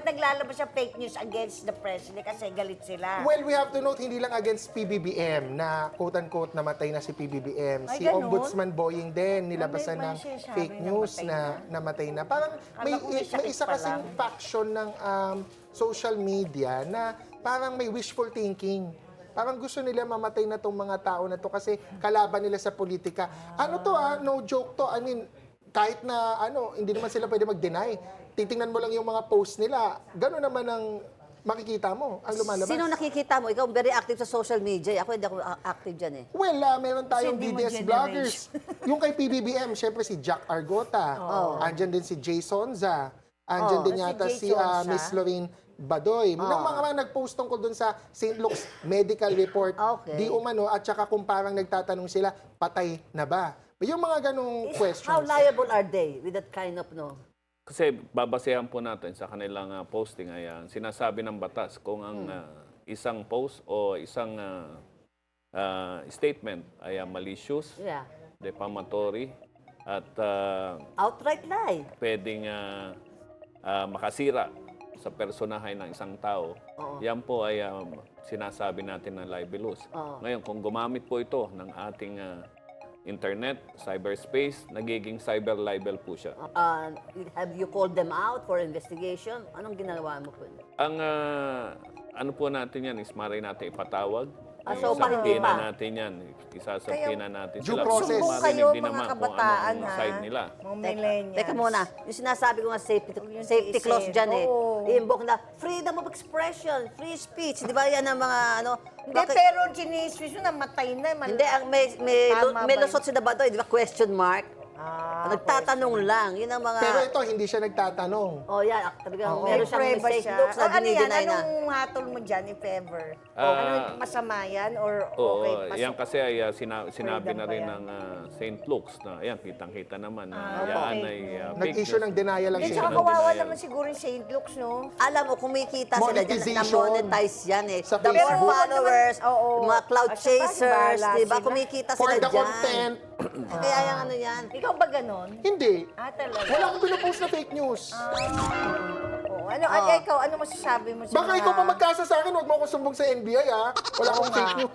ba't naglalabas siya fake news against the president kasi galit sila? Well, we have to note, hindi lang against PBBM na quote-unquote namatay na si PBBM. Ay, Si ganun? Ombudsman Boying din, nilabasan may ng sinasabi fake na news matay na namatay na. Parang may, Akala ko may may sakit isa pa kasing lang. faction ng social media na parang may wishful thinking. Parang gusto nila mamatay na tong mga tao na to kasi kalaban nila sa politika. Ano to no joke to. I mean, kahit na hindi naman sila pwede mag-deny. Titingnan mo lang yung mga post nila. Gano'n naman ang makikita mo, ang lumalabas. Sino nakikita mo? Ikaw very active sa social media. Ako hindi ako active dyan eh. Well, meron tayong Kasi hindi mo DDS vloggers. Yung kay PBBM, syempre si Jack Argota. Andyan din si Jay Sonza. Andyan din Si yata Jay si Sonza. Miss Lorraine Badoy. Nang mga nag-post tungkol dun sa St. Luke's medical report, Okay. di umano, at saka kung parang nagtatanong sila, patay na ba? Yung mga ganong How questions. liable are they with that kind of Kasi babasehan po natin sa kanilang posting ay sinasabi ng batas kung ang isang post o isang statement ay malicious, Yeah. defamatory, at Outright lie. pwedeng makasira sa personahe ng isang tao. Yan po ay sinasabi natin na libelous. Ngayon, kung gumamit po ito ng ating internet, cyberspace, nagiging cyber libel po siya. Have you called them out for investigation? Anong ginagawa mo po? Ang ano po natin yan is maaari natin ipatawag. So, pa hindi Isasabina pa? natin yan. Isasabina natin Due sila. process. Kung Sumbong marinig kayo, din mga naman kung kabataan, anong ha? side nila. Mga millennials. Teka muna, yung sinasabi ko nga safety isip. clause dyan eh. Oo. I-invoke na freedom of expression, free speech. Di ba yan ang mga Hindi, bakit- pero chiniswis yun, namatay na. Hindi, ang may Tama ba lusot si Dabadoy, di ba? Question mark. Nagtatanong lang. Yun ang mga... Pero ito, hindi siya nagtatanong. Oh, yan. Talagang Oo. meron siyang Prueba mistake siya. looks na Ano yan? dinideny na. Anong hatol mo dyan, if ever? Ah, Ano, masama yan? Or Oo, okay? yan kasi ay sinabi Freedom na ba rin yan? ng St. Luke's na ayan, kitang-kita naman na Ah, yan okay. ay Nag-issue ng denial lang Hindi, siya. tsaka ng kawawa denial. naman siguro yung St. Luke's, no? Alam mo, kumikita sila dyan, Monetization. na-monetize yan eh. Sa The more Facebook. followers, Oo. mga cloud At saka, chasers, bahala di ba? sila. Kumikita For sila the dyan. content, Kaya yung ano yan. Ikaw ba ganon? hindi. Talaga? Wala akong pinupost na fake news. Oo. Ano, ikaw, ano masasabi mo sa Baka mga... ikaw pa magkasa sa akin, huwag mo akong sumbong sa NBI, ha? Wala akong fake news.